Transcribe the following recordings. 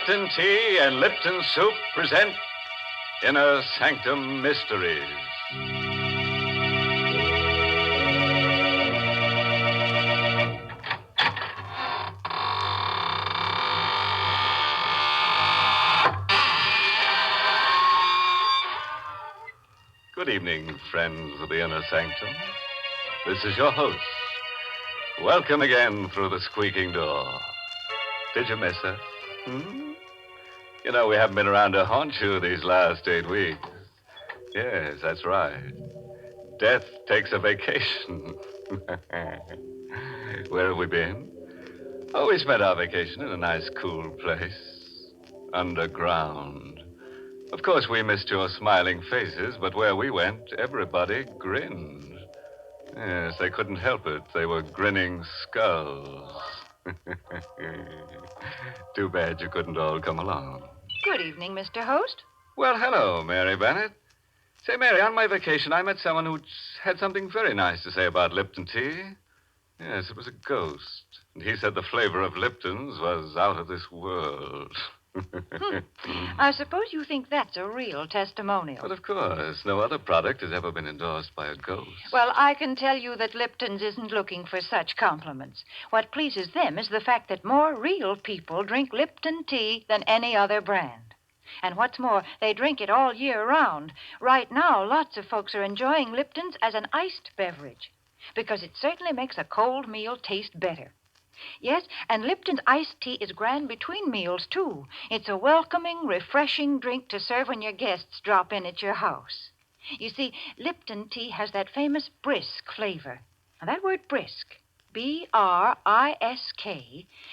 Lipton Tea and Lipton Soup present Inner Sanctum Mysteries. Good evening, friends of the Inner Sanctum. This is your host. Welcome again through the squeaking door. Did you miss us? You know, we haven't been around to haunt you these last 8 weeks. Yes, that's right. Death takes a vacation. Where have we been? Oh, we spent our vacation in a nice, cool place. Underground. Of course, we missed your smiling faces, but where we went, everybody grinned. Yes, they couldn't help it. They were grinning skulls. Too bad you couldn't all come along. Good evening, Mr. Host. Well, hello, Mary Bennett. Say, Mary, on my vacation, I met someone who had something very nice to say about Lipton tea. Yes, it was a ghost. And he said the flavor of Lipton's was out of this world. I suppose you think that's a real testimonial. But of course, no other product has ever been endorsed by a ghost. Well, I can tell you that Lipton's isn't looking for such compliments. What pleases them is the fact that more real people drink Lipton tea than any other brand. And what's more, they drink it all year round. Right now, lots of folks are enjoying Lipton's as an iced beverage because it certainly makes a cold meal taste better. Yes, and Lipton's iced tea is grand between meals, too. It's a welcoming, refreshing drink to serve when your guests drop in at your house. You see, Lipton tea has that famous brisk flavor. Now, that word brisk, B-R-I-S-K,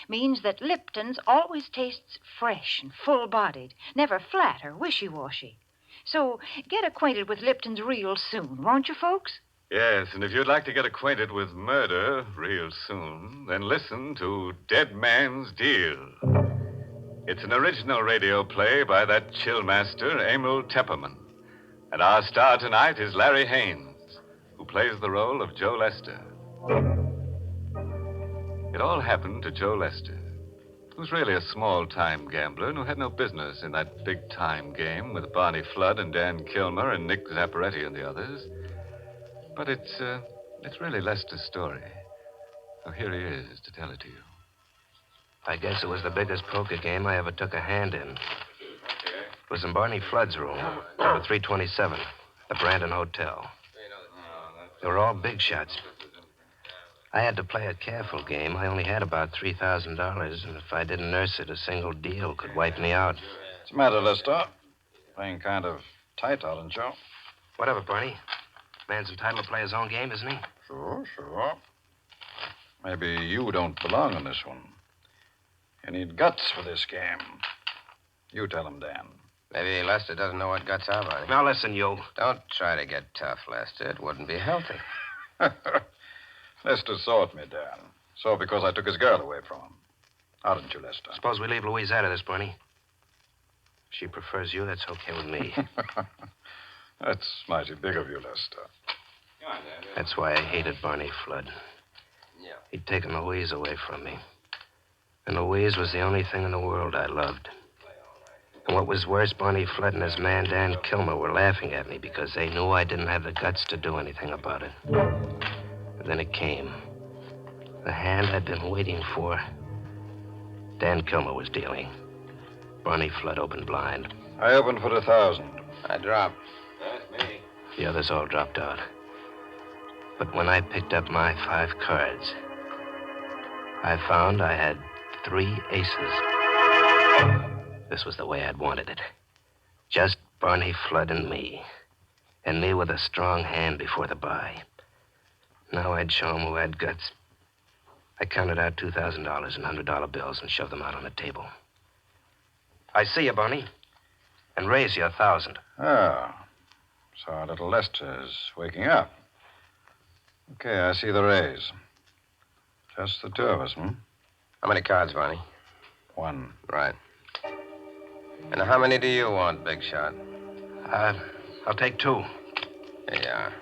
means that Lipton's always tastes fresh and full-bodied, never flat or wishy-washy. So get acquainted with Lipton's real soon, won't you, folks? Yes, and if you'd like to get acquainted with murder real soon, then listen to Dead Man's Deal. It's an original radio play by that chill master, Emil Tepperman. And our star tonight is Larry Haynes, who plays the role of Joe Lester. It all happened to Joe Lester, who was really a small-time gambler and who had no business in that big-time game with Barney Flood and Dan Kilmer and Nick Zapparetti and the others. But it's really Lester's story. So here he is to tell it to you. I guess it was the biggest poker game I ever took a hand in. It was in Barney Flood's room, number 327, the Brandon Hotel. They were all big shots. I had to play a careful game. I only had about $3,000, and if I didn't nurse it, a single deal could wipe me out. What's the matter, Lester? Playing kind of tight, aren't you? Whatever, Barney. Man's entitled to play his own game, isn't he? Sure. Maybe you don't belong in this one. You need guts for this game. You tell him, Dan. Maybe Lester doesn't know what guts are, Barney. Now, listen, you. Don't try to get tough, Lester. It wouldn't be healthy. Lester saw at me, Dan. Saw because I took his girl away from him. How didn't you, Lester? Suppose we leave Louise out of this, Barney. If she prefers you, that's okay with me. That's mighty big of you, Lester. That's why I hated Barney Flood. He'd taken Louise away from me. And Louise was the only thing in the world I loved. And what was worse, Barney Flood and his man, Dan Kilmer, were laughing at me because they knew I didn't have the guts to do anything about it. And then it came. The hand I'd been waiting for. Dan Kilmer was dealing. Barney Flood opened blind. I opened for 1,000. I dropped. That's me. The others all dropped out. But when I picked up my 5 cards, I found I had 3 aces. This was the way I'd wanted it. Just Barney Flood and me. And me with a strong hand before the buy. Now I'd show him who had guts. I counted out $2,000 in $100 bills and shoved them out on the table. I see you, Barney. And raise you 1,000. Ah. So our little Lester's waking up. Okay, I see the raise. Just the 2 of us, How many cards, Barney? 1. Right. And how many do you want, Big Shot? I'll take 2. Here you are.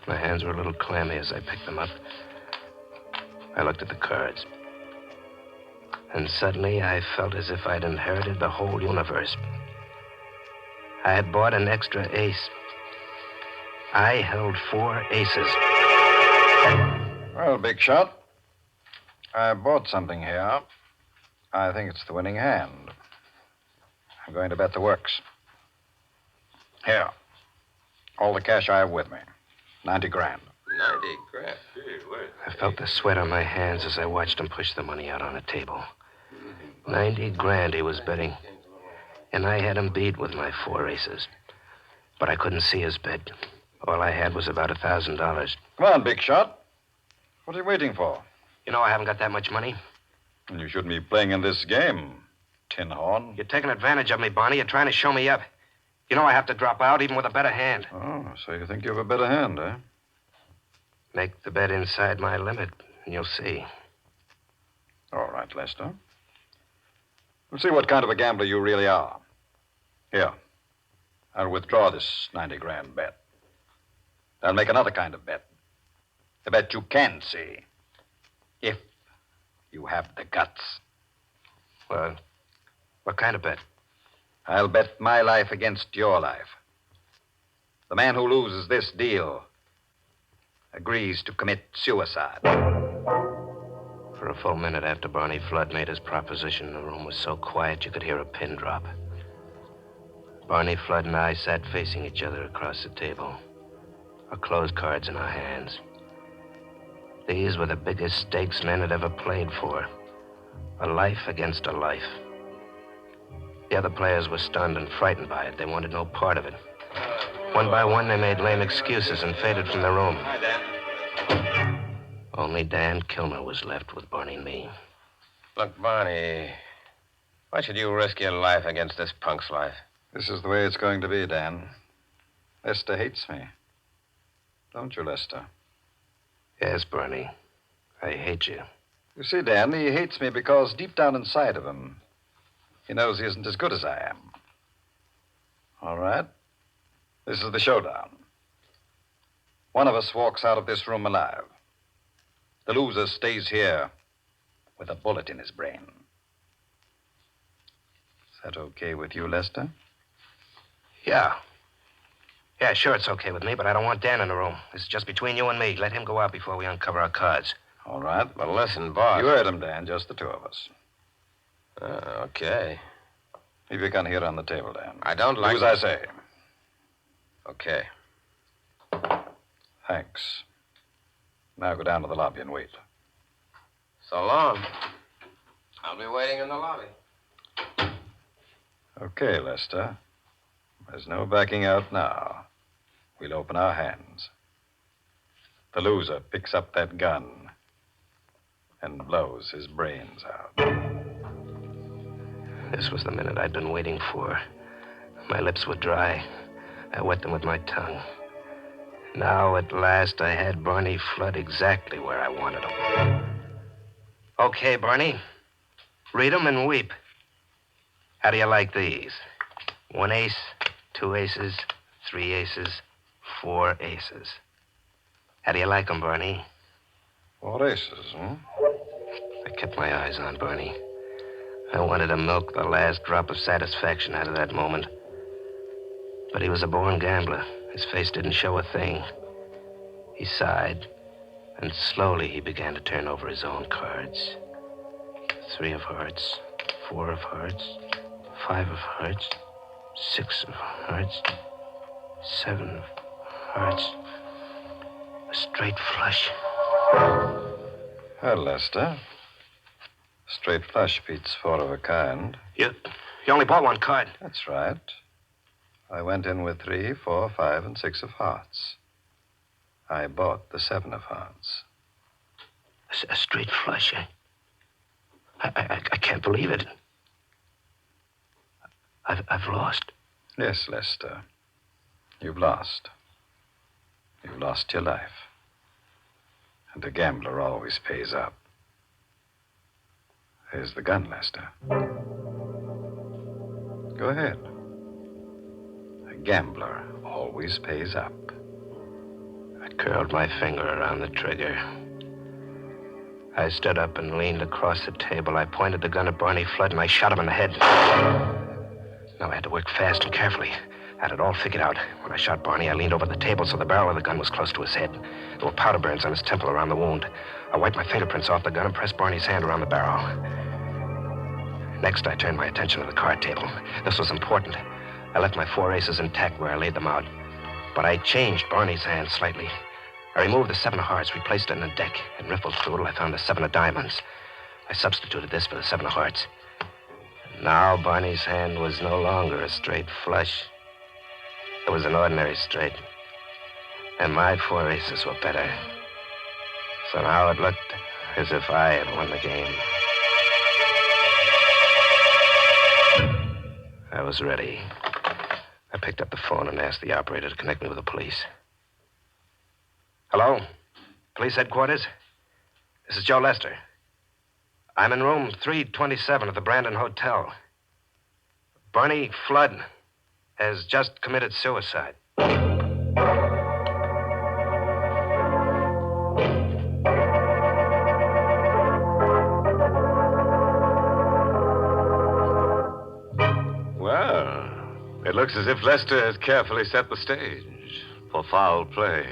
My hands were a little clammy as I picked them up. I looked at the cards. And suddenly I felt as if I'd inherited the whole universe. I had bought an extra ace. I held 4 aces. Well, big shot, I bought something here. I think it's the winning hand. I'm going to bet the works. Here. All the cash I have with me. 90 grand. 90 grand. I felt the sweat on my hands as I watched him push the money out on the table. 90 grand he was betting. And I had him beat with my 4 aces. But I couldn't see his bet. All I had was about $1,000. Come on, big shot. What are you waiting for? You know I haven't got that much money. You shouldn't be playing in this game, Tin Horn. You're taking advantage of me, Barney. You're trying to show me up. You know I have to drop out even with a better hand. Oh, so you think you have a better hand, eh? Make the bet inside my limit, and you'll see. All right, Lester. We'll see what kind of a gambler you really are. Here. I'll withdraw this 90 grand bet. I'll make another kind of bet. A bet you can see. If you have the guts. Well, what kind of bet? I'll bet my life against your life. The man who loses this deal agrees to commit suicide. For a full minute after Barney Flood made his proposition, the room was so quiet you could hear a pin drop. Barney Flood and I sat facing each other across the table, our closed cards in our hands. These were the biggest stakes men had ever played for. A life against a life. The other players were stunned and frightened by it. They wanted no part of it. One by one, they made lame excuses and faded from the room. Hi, Dan. Only Dan Kilmer was left with Barney and me. Look, Barney, why should you risk your life against this punk's life? This is the way it's going to be, Dan. Lester hates me. Don't you, Lester? Yes, Barney. I hate you. You see, Dan, he hates me because deep down inside of him, he knows he isn't as good as I am. All right. This is the showdown. One of us walks out of this room alive. The loser stays here with a bullet in his brain. Is that okay with you, Lester? Yeah. Yeah, sure, it's okay with me, but I don't want Dan in the room. This is just between you and me. Let him go out before we uncover our cards. All right. But listen, boss. You heard him, Dan. Just the two of us. Okay. Leave your gun here on the table, Dan. I don't like... Do as I say. Okay. Thanks. Now go down to the lobby and wait. So long. I'll be waiting in the lobby. Okay, Lester. There's no backing out now. We'll open our hands. The loser picks up that gun and blows his brains out. This was the minute I'd been waiting for. My lips were dry. I wet them with my tongue. Now, at last, I had Barney Flood exactly where I wanted him. Okay, Barney. Read 'em and weep. How do you like these? 1 ace, 2 aces, 3 aces, 4 aces. How do you like 'em, Barney? 4 aces, huh? I kept my eyes on Barney. I wanted to milk the last drop of satisfaction out of that moment. But he was a born gambler. His face didn't show a thing. He sighed, and slowly he began to turn over his own cards. 3 of hearts, 4 of hearts, 5 of hearts, 6 of hearts, 7 of hearts. A straight flush. Well, Lester. Straight flush beats 4 of a kind. You only bought 1 card. That's right. I went in with 3, 4, 5, and 6 of hearts. I bought the 7 of hearts. A straight flush, eh? I can't believe it. I've lost. Yes, Lester. You've lost. You've lost your life. And a gambler always pays up. Here's the gun, Lester. Go ahead. A gambler always pays up. I curled my finger around the trigger. I stood up and leaned across the table. I pointed the gun at Barney Flood, and I shot him in the head. Now, I had to work fast and carefully. I had it all figured out. When I shot Barney, I leaned over the table so the barrel of the gun was close to his head. There were powder burns on his temple around the wound. I wiped my fingerprints off the gun and pressed Barney's hand around the barrel. Next, I turned my attention to the card table. This was important. I left my 4 aces intact where I laid them out. But I changed Barney's hand slightly. I removed the 7 of hearts, replaced it in the deck, and riffled through it. I found the 7 of diamonds. I substituted this for the 7 of hearts. Now Barney's hand was no longer a straight flush. It was an ordinary straight. And my 4 aces were better. So now it looked as if I had won the game. I was ready. I picked up the phone and asked the operator to connect me with the police. Hello? Police headquarters? This is Joe Lester. I'm in room 327 of the Brandon Hotel. Barney Flood has just committed suicide. Well, it looks as if Lester has carefully set the stage for foul play.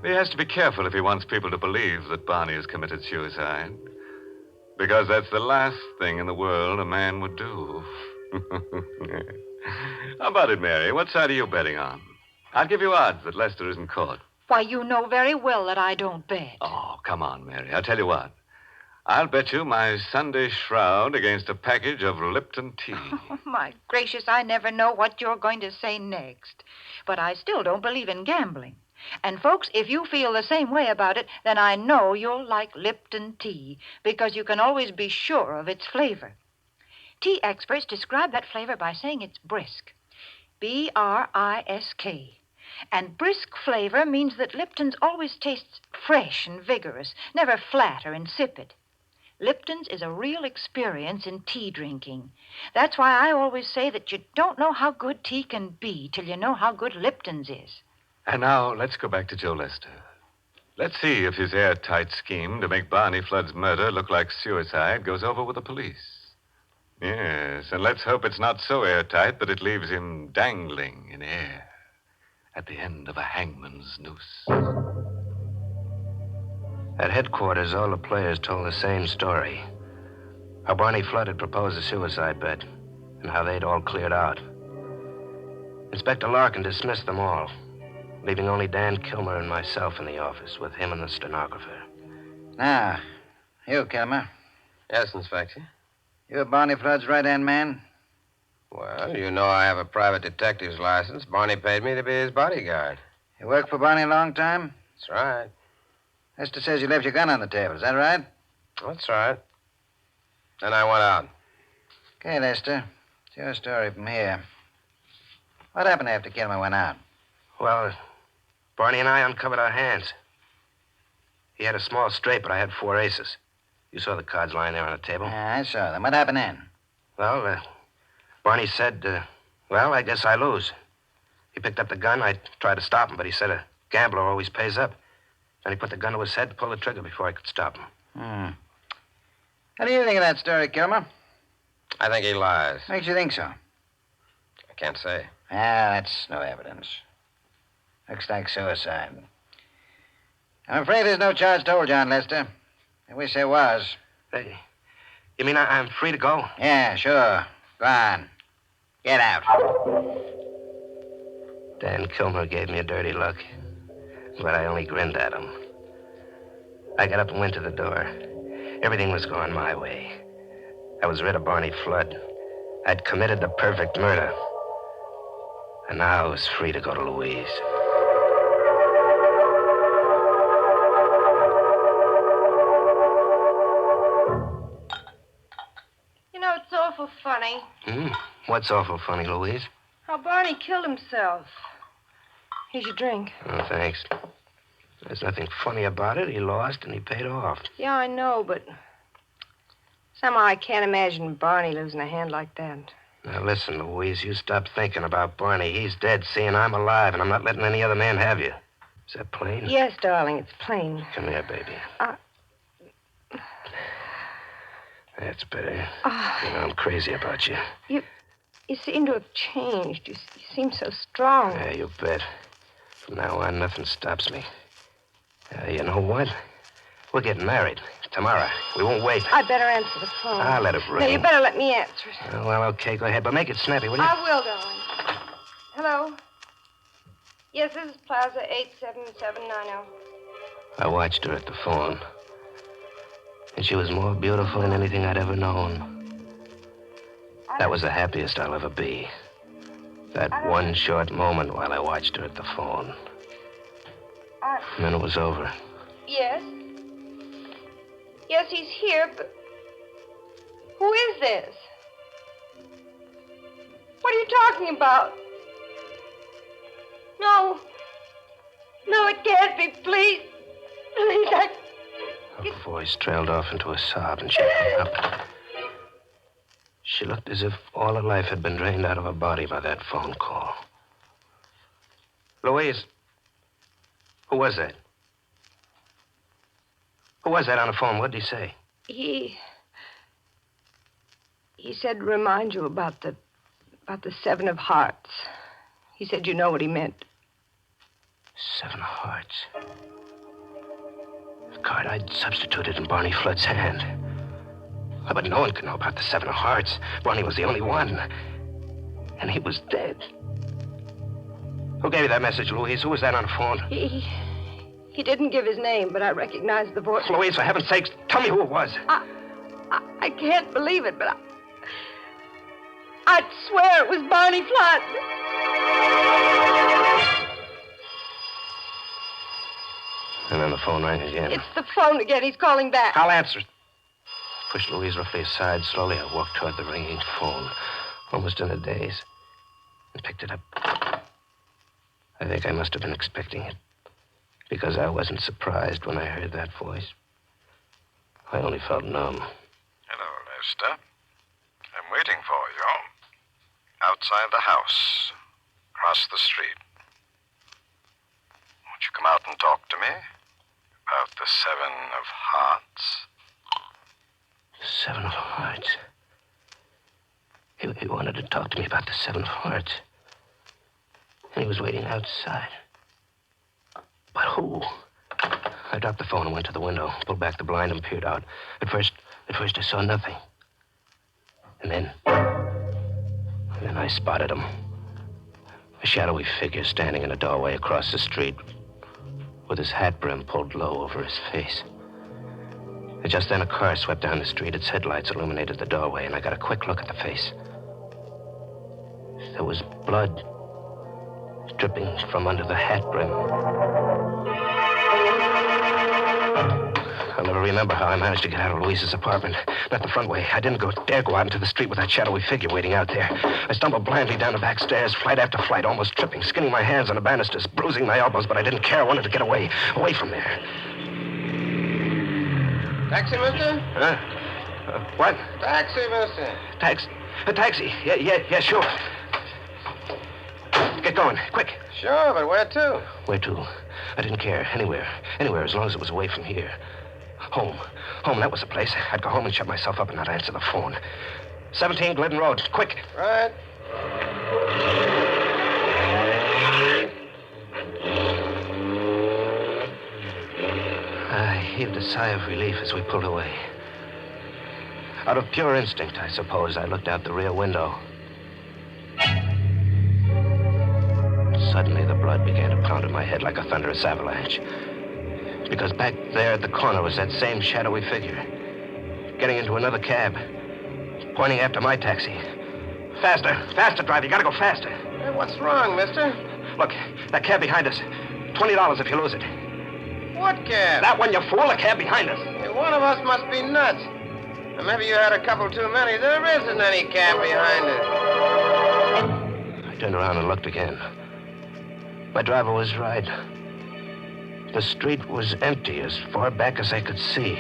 He has to be careful if he wants people to believe that Barney has committed suicide. Because that's the last thing in the world a man would do. How about it, Mary? What side are you betting on? I'll give you odds that Lester isn't caught. Why, you know very well that I don't bet. Oh, come on, Mary. I'll tell you what. I'll bet you my Sunday shroud against a package of Lipton tea. Oh, my gracious, I never know what you're going to say next. But I still don't believe in gambling. And, folks, if you feel the same way about it, then I know you'll like Lipton tea, because you can always be sure of its flavor. Tea experts describe that flavor by saying it's brisk. B-R-I-S-K. And brisk flavor means that Lipton's always tastes fresh and vigorous, never flat or insipid. Lipton's is a real experience in tea drinking. That's why I always say that you don't know how good tea can be till you know how good Lipton's is. And now, let's go back to Joe Lester. Let's see if his airtight scheme to make Barney Flood's murder look like suicide goes over with the police. Yes, and let's hope it's not so airtight that it leaves him dangling in air at the end of a hangman's noose. At headquarters, all the players told the same story. How Barney Flood had proposed a suicide bet, and how they'd all cleared out. Inspector Larkin dismissed them all, leaving only Dan Kilmer and myself in the office with him and the stenographer. Now, you, Kilmer. Yes, Inspector. You're Barney Flood's right-hand man? Well, you know I have a private detective's license. Barney paid me to be his bodyguard. You worked for Barney a long time? That's right. Lester says you left your gun on the table. Is that right? That's right. Then I went out. Okay, Lester. It's your story from here. What happened after Kilmer went out? Well, Barney and I uncovered our hands. He had a small straight, but I had 4 aces. You saw the cards lying there on the table. Yeah, I saw them. What happened then? Well, Barney said, well, I guess I lose. He picked up the gun. I tried to stop him, but he said a gambler always pays up. Then he put the gun to his head to pull the trigger before I could stop him. What do you think of that story, Kilmer? I think he lies. Makes you think so? I can't say. Ah, that's no evidence. Looks like suicide. I'm afraid there's no charge told, John Lester. I wish there was. Hey, you mean I'm free to go? Yeah, sure. Go on. Get out. Dan Kilmer gave me a dirty look, but I only grinned at him. I got up and went to the door. Everything was going my way. I was rid of Barney Flood. I'd committed the perfect murder. And now I was free to go to Louise. You know, it's awful funny What's awful funny, Louise? how Barney killed himself. Here's your drink. Oh, thanks. There's nothing funny about it. He lost and he paid off. Yeah, I know, but somehow I can't imagine Barney losing a hand like that. Now, listen, Louise, you stop thinking about Barney. He's dead, see, and I'm alive, and I'm not letting any other man have you. Is that plain? Yes, darling, it's plain. Come here, baby. That's better. Ah. You know, I'm crazy about you. You seem to have changed. You seem so strong. Yeah, you bet. From now on, nothing stops me. You know what? We're getting married tomorrow. We won't wait. I better answer the phone. I'll let it ring. No, you better let me answer it. Oh, well, okay, go ahead. But make it snappy, will you? I will, darling. Hello? Yes, this is Plaza 87790. I watched her at the phone. And she was more beautiful than anything I'd ever known. That was the happiest I'll ever be. That one short moment while I watched her at the phone. And then it was over. Yes? Yes, he's here, but who is this? What are you talking about? No. No, it can't be. Please. Please, Her voice trailed off into a sob, and she hung up. She looked as if all her life had been drained out of her body by that phone call. Louise, who was that? Who was that on the phone? What did he say? He said to remind you about the Seven of Hearts. He said you know what he meant. 7 of Hearts. The card I'd substituted in Barney Flood's hand. Oh, but no one could know about the 7 of Hearts. Barney was the only one. And he was dead. Who gave you that message, Louise? Who was that on the phone? He didn't give his name, but I recognized the voice. Louise, for heaven's sakes, tell me who it was. I can't believe it, but I'd swear it was Barney Flood. And then the phone rang again. It's the phone again. He's calling back. I'll answer it. Pushed Louise roughly aside. Slowly, I walked toward the ringing phone, almost in a daze, and picked it up. I think I must have been expecting it, because I wasn't surprised when I heard that voice. I only felt numb. Hello, Lester. I'm waiting for you. Outside the house. Across the street. Won't you come out and talk to me? About the 7 of Hearts. 7 of Hearts. He wanted to talk to me about the 7 of Hearts. And he was waiting outside. But who? I dropped the phone and went to the window, pulled back the blind and peered out. At first I saw nothing. And then I spotted him. A shadowy figure standing in a doorway across the street with his hat brim pulled low over his face. And just then a car swept down the street. Its headlights illuminated the doorway, and I got a quick look at the face. There was blood dripping from under the hat brim. I'll never remember how I managed to get out of Louise's apartment. Not the front way. I didn't dare go out into the street with that shadowy figure waiting out there. I stumbled blindly down the back stairs, flight after flight, almost tripping, skinning my hands on the banisters, bruising my elbows, but I didn't care. I wanted to get away from there. Taxi, mister? Huh? What? Taxi, mister. A taxi. Yeah, sure. Get going, quick. Sure, but where to? Where to? I didn't care. Anywhere, as long as it was away from here. Home, that was the place. I'd go home and shut myself up and not answer the phone. 17 Glidden Road, quick. Right. I heaved a sigh of relief as we pulled away. Out of pure instinct, I suppose, I looked out the rear window. Suddenly, the blood began to pound in my head like a thunderous avalanche. Because back there at the corner was that same shadowy figure, getting into another cab, pointing after my taxi. Faster, driver. You gotta go faster. Hey, what's wrong, mister? Look, that cab behind us. $20 if you lose it. What cab? That one, you fool. The cab behind us. Hey, one of us must be nuts. Or maybe you had a couple too many. There isn't any cab behind it. I turned around and looked again. My driver was right. The street was empty as far back as I could see.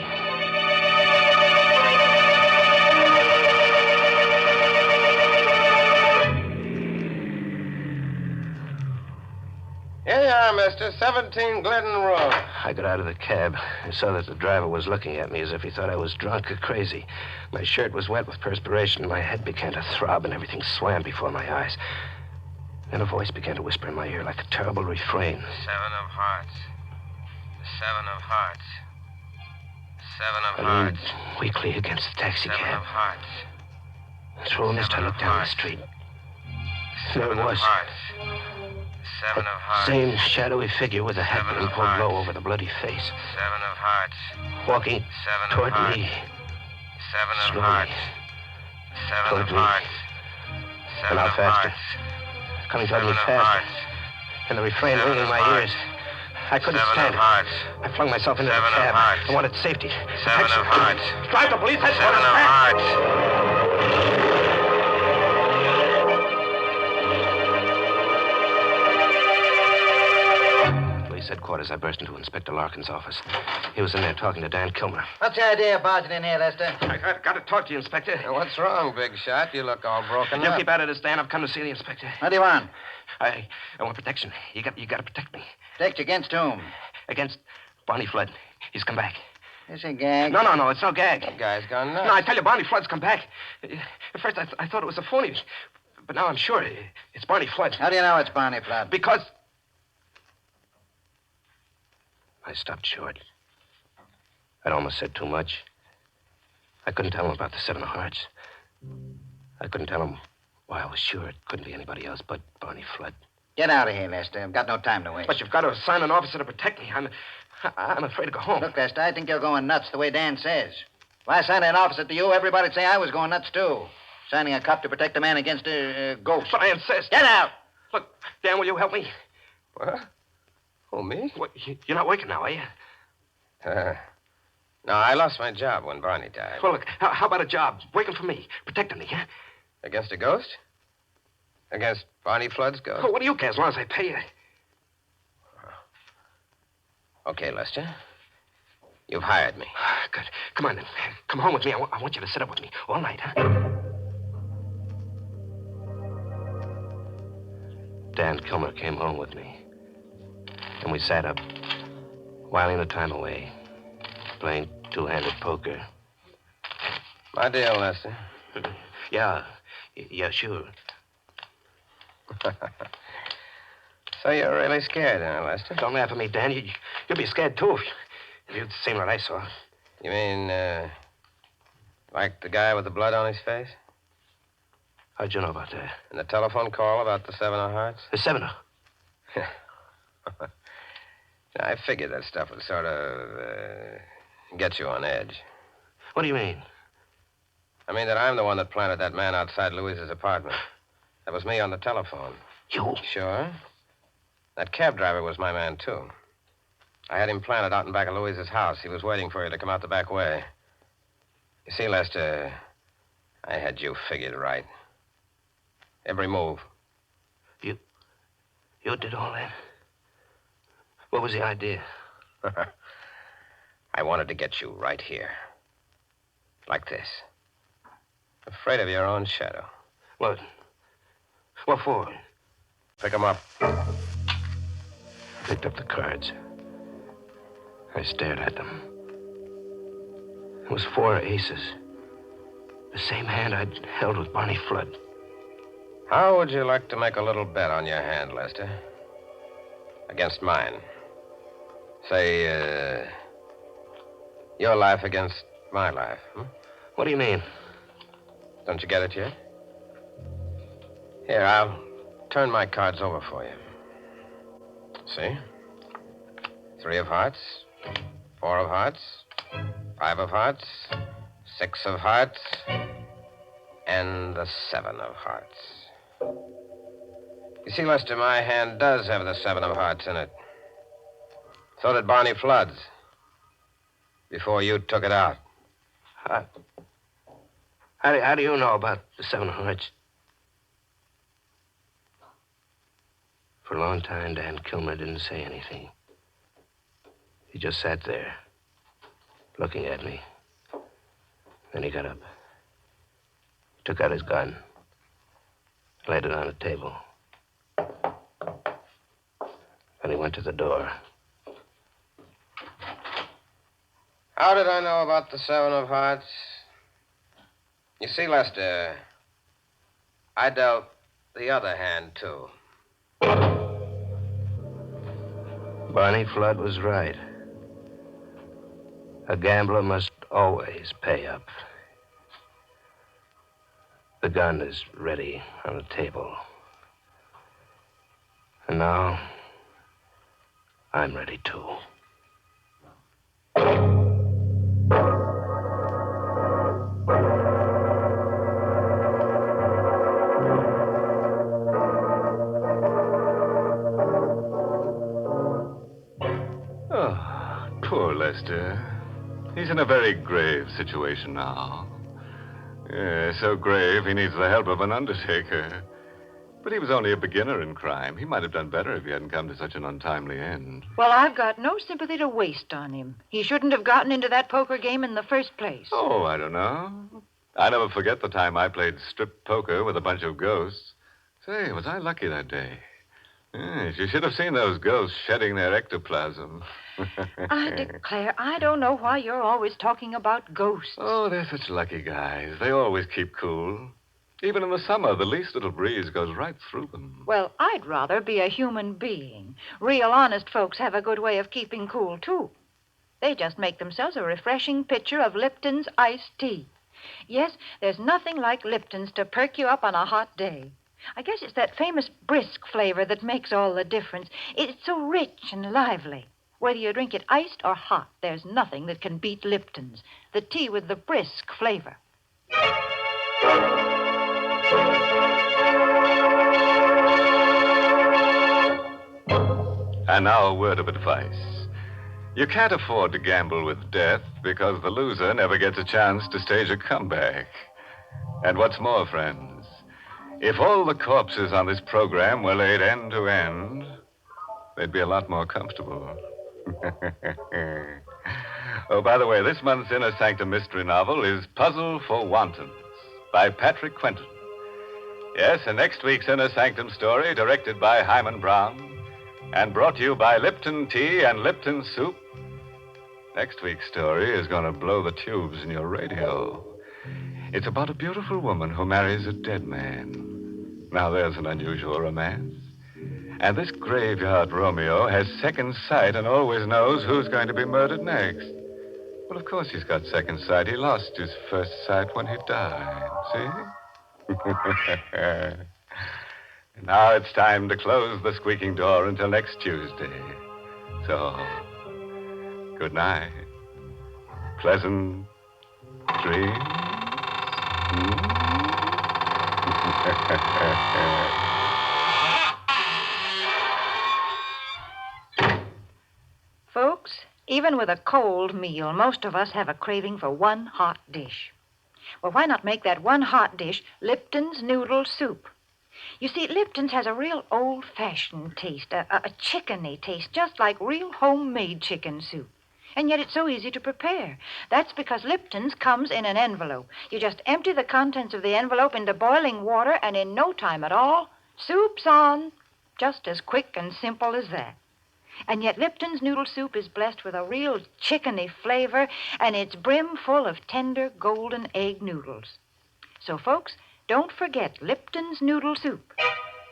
Here you are, are, mister. 17 Glidden Road. I got out of the cab. I saw that the driver was looking at me as if he thought I was drunk or crazy. My shirt was wet with perspiration. My head began to throb, and everything swam before my eyes. Then a voice began to whisper in my ear like a terrible refrain. 7 of hearts. The 7 of hearts. 7 of I hearts. leaned weakly against the taxi 7 cab. of hearts. Through a mist, I looked down the street. There it was. 7 of hearts. Same shadowy figure with a hat Seven being of pulled hearts. low over the bloody face. 7 of hearts. Walking 7 toward of hearts. me. 7 of Slowly. hearts. 7 Toward of me. hearts. And 7 now of faster. hearts. Coming toward 7 me of faster. hearts. And the refrain 7 ringing in of my hearts. ears. I couldn't 7 stand of it. hearts. I flung myself into 7 the of cab. hearts. I wanted safety. 7 of hearts. Drive the police 7 headquarters of fast. hearts. Police headquarters, I burst into Inspector Larkin's office. He was in there talking to Dan Kilmer. What's the idea of barging in here, Lester? I got to talk to you, Inspector. What's wrong, big shot? You look all broken You up. keep out of this, Dan. I've come to see the inspector. What do you want? I want protection. You got to protect me. Protect you against whom? Against Barney Flood. He's come back. Is a gag? No, it's no gag. That guy's gone nuts. No, I tell you, Barney Flood's come back. At first, I thought it was a phony, but now I'm sure it's Barney Flood. How do you know it's Barney Flood? Because... I stopped short. I'd almost said too much. I couldn't tell him about the 7 of hearts. I couldn't tell him why I was sure it couldn't be anybody else but Barney Flood. Get out of here, Lester. I've got no time to waste. But you've got to assign an officer to protect me. I'm afraid to go home. Look, Lester, I think you're going nuts the way Dan says. If I signed an officer to you, everybody'd say I was going nuts, too. Signing a cop to protect a man against a ghost. But I insist. Get out! Look, Dan, will you help me? What? Who, me? What, you're not working now, are you? No, I lost my job when Barney died. Well, look, how about a job? Working for me. Protecting me, huh? Against a ghost? Against Barney Flood's ghost? Oh, what do you care as long as I pay you? Okay, Lester. You've hired me. Good. Come on, then. Come home with me. I want you to sit up with me all night, huh? Dan Kilmer came home with me. And we sat up, whiling the time away, playing two-handed poker. My deal, Lester. Yeah, sure. So you're really scared, huh, Lester? Don't laugh at me, Dan. You'll be scared, too, if you'd seen what I saw. You mean, like the guy with the blood on his face? How'd you know about that? And the telephone call about the 7 of hearts? The 7. I figured that stuff would sort of get you on edge. What do you mean? I mean that I'm the one that planted that man outside Louise's apartment. That was me on the telephone. You? Sure. That cab driver was my man, too. I had him planted out in back of Louise's house. He was waiting for you to come out the back way. You see, Lester, I had you figured right. Every move. You did all that? What was the idea? I wanted to get you right here. Like this. Afraid of your own shadow. What? What for? Pick 'em up. Picked up the cards. I stared at them. It was 4 aces. The same hand I'd held with Barney Flood. How would you like to make a little bet on your hand, Lester? Against mine. Say, your life against my life. What do you mean? Don't you get it yet? Here, I'll turn my cards over for you. See? 3 of hearts, 4 of hearts, 5 of hearts, 6 of hearts, and the 7 of hearts. You see, Lester, my hand does have the 7 of hearts in it. So did Barney Flood's. Before you took it out. How do you know about the 7 of hearts? For a long time, Dan Kilmer didn't say anything. He just sat there, looking at me. Then he got up. He took out his gun, laid it on the table. And he went to the door. How did I know about the 7 of hearts? You see, Lester, I dealt the other hand, too. Barney Flood was right. A gambler must always pay up. The gun is ready on the table. And now, I'm ready too. Oh, poor Lester. He's in a very grave situation now. Yeah, so grave he needs the help of an undertaker. But he was only a beginner in crime. He might have done better if he hadn't come to such an untimely end. Well, I've got no sympathy to waste on him. He shouldn't have gotten into that poker game in the first place. Oh, I don't know. I never forget the time I played strip poker with a bunch of ghosts. Say, was I lucky that day? Yes, you should have seen those ghosts shedding their ectoplasm. I declare, I don't know why you're always talking about ghosts. Oh, they're such lucky guys. They always keep cool. Even in the summer, the least little breeze goes right through them. Well, I'd rather be a human being. Real honest folks have a good way of keeping cool, too. They just make themselves a refreshing pitcher of Lipton's iced tea. Yes, there's nothing like Lipton's to perk you up on a hot day. I guess it's that famous brisk flavor that makes all the difference. It's so rich and lively. Whether you drink it iced or hot, there's nothing that can beat Lipton's, the tea with the brisk flavor. And now a word of advice. You can't afford to gamble with death because the loser never gets a chance to stage a comeback. And what's more, friends, if all the corpses on this program were laid end to end, they'd be a lot more comfortable. Oh, by the way, this month's Inner Sanctum mystery novel is Puzzle for Wantons by Patrick Quentin. Yes, and next week's Inner Sanctum story, directed by Hyman Brown and brought to you by Lipton Tea and Lipton Soup. Next week's story is going to blow the tubes in your radio. It's about a beautiful woman who marries a dead man. Now, there's an unusual romance. And this graveyard Romeo has second sight and always knows who's going to be murdered next. Well, of course he's got second sight. He lost his first sight when he died, see? Now it's time to close the squeaking door until next Tuesday. So, good night. Pleasant dreams. Folks, even with a cold meal, most of us have a craving for one hot dish. Well, why not make that one hot dish Lipton's noodle soup? You see, Lipton's has a real old-fashioned taste, a chickeny taste, just like real homemade chicken soup. And yet it's so easy to prepare. That's because Lipton's comes in an envelope. You just empty the contents of the envelope into boiling water, and in no time at all, soup's on. Just as quick and simple as that. And yet Lipton's noodle soup is blessed with a real chickeny flavor, and it's brim full of tender golden egg noodles. So, folks, don't forget Lipton's noodle soup.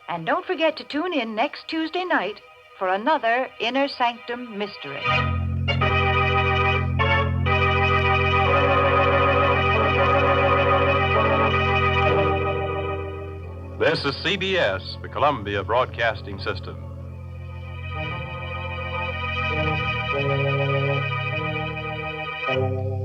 And don't forget to tune in next Tuesday night for another Inner Sanctum mystery. This is CBS, the Columbia Broadcasting System. Thank you.